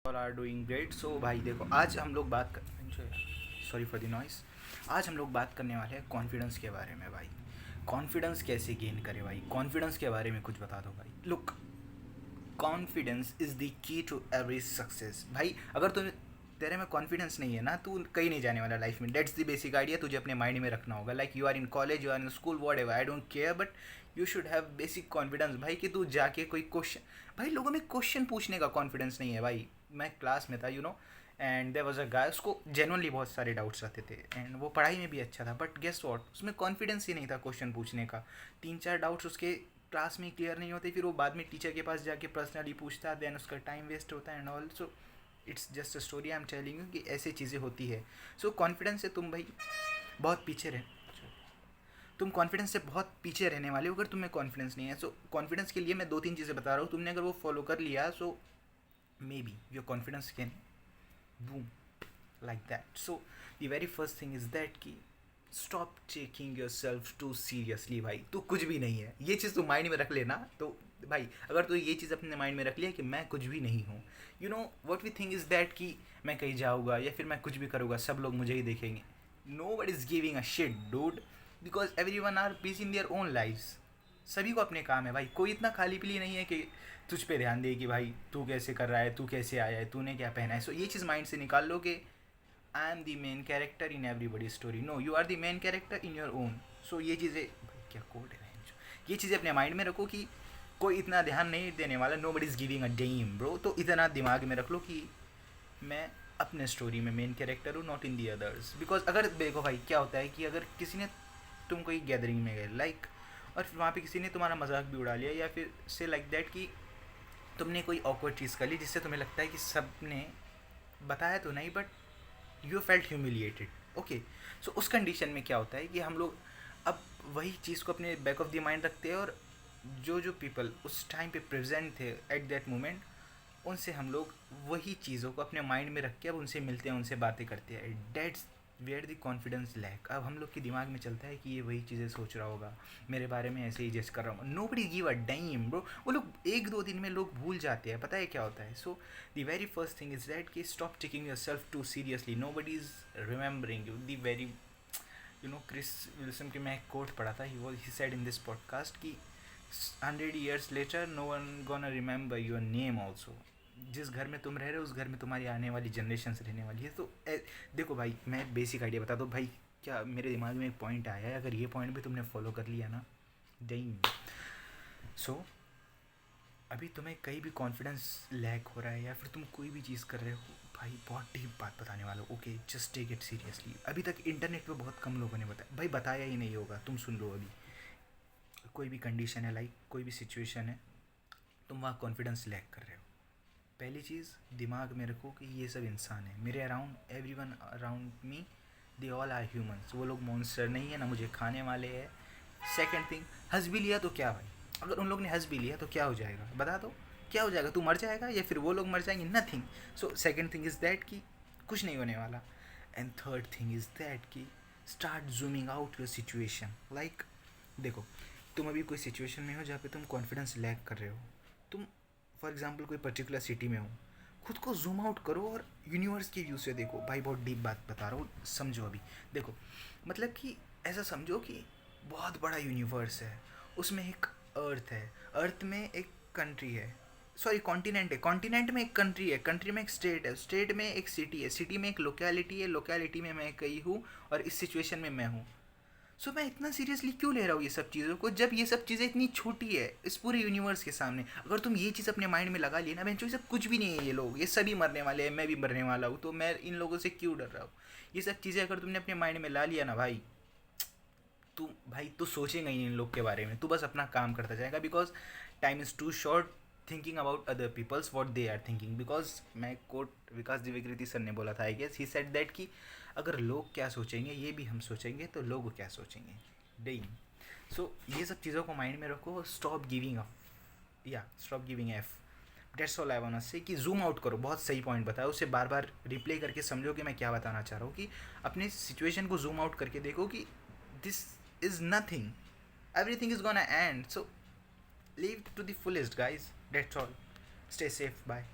All are doing great. So भाई देखो, आज हम लोग बात कर सॉरी फॉर द नॉइस। आज हम लोग बात करने वाले हैं कॉन्फिडेंस के बारे में भाई। कॉन्फिडेंस कैसे गेन करें भाई, कॉन्फिडेंस के बारे में कुछ बता दो भाई। Look, confidence is the key to every success भाई। अगर तुम तेरे में कॉन्फिडेंस नहीं है ना, तू कहीं नहीं जाने वाला लाइफ में। डेट्स द बेसिक आइडिया, तुझे अपने माइंड में रखना होगा। Like you are in college, you are in school, whatever, I don't care, but you should have basic confidence भाई कि तू जाके कोई क्वेश्चन, भाई लोगों में क्वेश्चन पूछने का कॉन्फिडेंस नहीं है भाई। मैं क्लास में था एंड देयर वाज अ गाय, उसको जेनुअनली बहुत सारे डाउट्स रहते थे एंड वो पढ़ाई में भी अच्छा था, बट गेस व्हाट, उसमें कॉन्फिडेंस ही नहीं था क्वेश्चन पूछने का। 3-4 डाउट्स उसके क्लास में क्लियर नहीं होते, फिर वो बाद में टीचर के पास जाके पर्सनली पूछता, देन उसका टाइम वेस्ट होता है and also it's just a story I am telling you कि ऐसी चीज़ें होती है। सो कॉन्फिडेंस से तुम भाई बहुत पीछे रहे, तुम कॉन्फिडेंस से बहुत पीछे रहने वाले हो अगर तुम्हें कॉन्फिडेंस नहीं है। सो कॉन्फिडेंस के लिए मैं 2-3 चीज़ें बता रहा हूँ, तुमने अगर वो फॉलो कर लिया so maybe your confidence can boom like that. So the very first thing is that कि stop taking yourself too seriously भाई। तू कुछ भी नहीं है, ये चीज़ तू माइंड में रख लेना। तो भाई अगर तू ये चीज़ अपने माइंड में रख लिया कि मैं कुछ भी नहीं हूँ, you know what we think is that कि मैं कहीं जाऊँगा या फिर मैं कुछ भी करूँगा सब लोग मुझे ही देखेंगे। No but is giving a shit dude, because everyone are busy in their own lifes. सभी को अपने काम है भाई, कोई इतना खाली पीली नहीं है कि तुझ पे ध्यान दे कि भाई तू कैसे कर रहा है, तू कैसे आया है, तूने क्या पहना है। सो ये चीज़ माइंड से निकाल लो कि I am the main character in everybody story. No, you are the main character in your own. So ये चीज़ें भाई क्या कोड है, ये चीज़ें अपने माइंड में रखो कि कोई इतना ध्यान नहीं देने वाला। Nobody is giving a damn bro. तो इतना दिमाग में रख लो कि मैं अपने स्टोरी में मेन कैरेक्टर हूँ, not in the others. Because अगर देखो भाई क्या होता है कि अगर किसी ने, तुम कोई गैदरिंग में गए लाइक, और फिर वहाँ पे किसी ने तुम्हारा मजाक भी उड़ा लिया या फिर से लाइक दैट कि तुमने कोई ऑकवर्ड चीज़ कर ली जिससे तुम्हें लगता है कि सब ने बताया तो नहीं, but you felt humiliated. Okay, so उस कंडीशन में क्या होता है कि हम लोग अब वही चीज़ को अपने बैक ऑफ द माइंड रखते हैं, और जो जो पीपल उस टाइम पे प्रेजेंट थे एट दैट मोमेंट, उनसे हम लोग वही चीज़ों को अपने माइंड में रख के अब उनसे मिलते हैं, उनसे बातें करते हैं। That's where the confidence lack. अब हम लोग के दिमाग में चलता है कि ये वही चीज़ें सोच रहा होगा, मेरे बारे में ऐसे ही जज कर रहा हूँ। Nobody give a dime bro. वो लोग 1-2 दिन में लोग भूल जाते हैं, पता है क्या होता है। So the very first thing is that कि stop taking yourself too seriously. Nobody is remembering you. The very Chris Wilson के मैं एक कोट पढ़ा था, he said in this podcast कि 100 years later no one gonna remember your name also। जिस घर में तुम रह रहे हो उस घर में तुम्हारी आने वाली जनरेशन रहने वाली है। तो देखो भाई, मैं बेसिक आइडिया बता दो भाई, क्या मेरे दिमाग में एक पॉइंट आया है, अगर ये पॉइंट भी तुमने फॉलो कर लिया ना, डैम। सो अभी तुम्हें कहीं भी कॉन्फिडेंस लैक हो रहा है या फिर तुम कोई भी चीज़ कर रहे हो भाई, बहुत डीप बात बताने वाला हूँ। Okay, just take it seriously. अभी तक इंटरनेट पे बहुत कम लोगों ने बताया भाई, बताया ही नहीं होगा, तुम सुन लो। अभी कोई भी कंडीशन है, लाइक कोई भी सिचुएशन है, तुम वहाँ कॉन्फिडेंस लैक कर रहे हो, पहली चीज़ दिमाग में रखो कि ये सब इंसान है मेरे around, everyone around me, they all are humans. वो लोग मॉन्स्टर नहीं है ना, मुझे खाने वाले हैं। सेकेंड थिंग, हंस भी लिया तो क्या भाई, अगर उन लोग ने हंस भी लिया तो क्या हो जाएगा, बता दो क्या हो जाएगा। तू मर जाएगा या फिर वो लोग मर जाएंगे, nothing. So second thing is that कि कुछ नहीं होने वाला। And third thing is that कि start zooming out your situation. Like देखो, तुम अभी कोई सिचुएशन में हो जहाँ पे तुम कॉन्फिडेंस लैक कर रहे हो, तुम फॉर एग्जाम्पल कोई पर्टिकुलर सिटी में हो, खुद को जूम आउट करो और यूनिवर्स की व्यू से देखो। भाई बहुत डीप बात बता रहा हूँ, समझो। अभी देखो, मतलब कि ऐसा समझो कि बहुत बड़ा यूनिवर्स है, उसमें एक अर्थ है, अर्थ में एक कंट्री है, सॉरी कॉन्टिनेंट है, कॉन्टिनेंट में एक कंट्री है, कंट्री में एक स्टेट है, स्टेट में एक सिटी है, सिटी में एक लोकेलिटी है, लोकेलिटी में मैं कहीं हूँ और इस सिचुएशन में मैं हूँ। सो मैं इतना सीरियसली क्यों ले रहा हूँ ये सब चीज़ों को, जब ये सब चीज़ें इतनी छोटी है इस पूरे यूनिवर्स के सामने। अगर तुम ये चीज़ अपने माइंड में लगा लिए ना, ये सब कुछ भी नहीं है, ये लोग ये सभी मरने वाले हैं, मैं भी मरने वाला हूँ, तो मैं इन लोगों से क्यों डर रहा हूँ। ये सब चीज़ें अगर तुमने अपने माइंड में ला लिया ना भाई, तू सोचेगा ही इन लोग के बारे में, तू बस अपना काम करता जाएगा। Because time is too short thinking about other peoples what they are thinking. Because मैं कोट विकास द्विवेदी सर ने बोला था, I guess he said that कि अगर लोग क्या सोचेंगे ये भी हम सोचेंगे तो लोग क्या सोचेंगे, डीम। सो ये सब चीज़ों को माइंड में रखो, स्टॉप गिविंग अप, या stop giving F. That's all I want say कि जूम आउट करो। बहुत सही पॉइंट बताया, उसे बार बार रिप्ले करके समझो कि मैं क्या बताना चाह रहा हूँ, कि अपने सिचुएशन को जूम आउट करके देखो कि this is nothing, everything is gonna end. So live to the fullest, guys. That's all. Stay safe. Bye.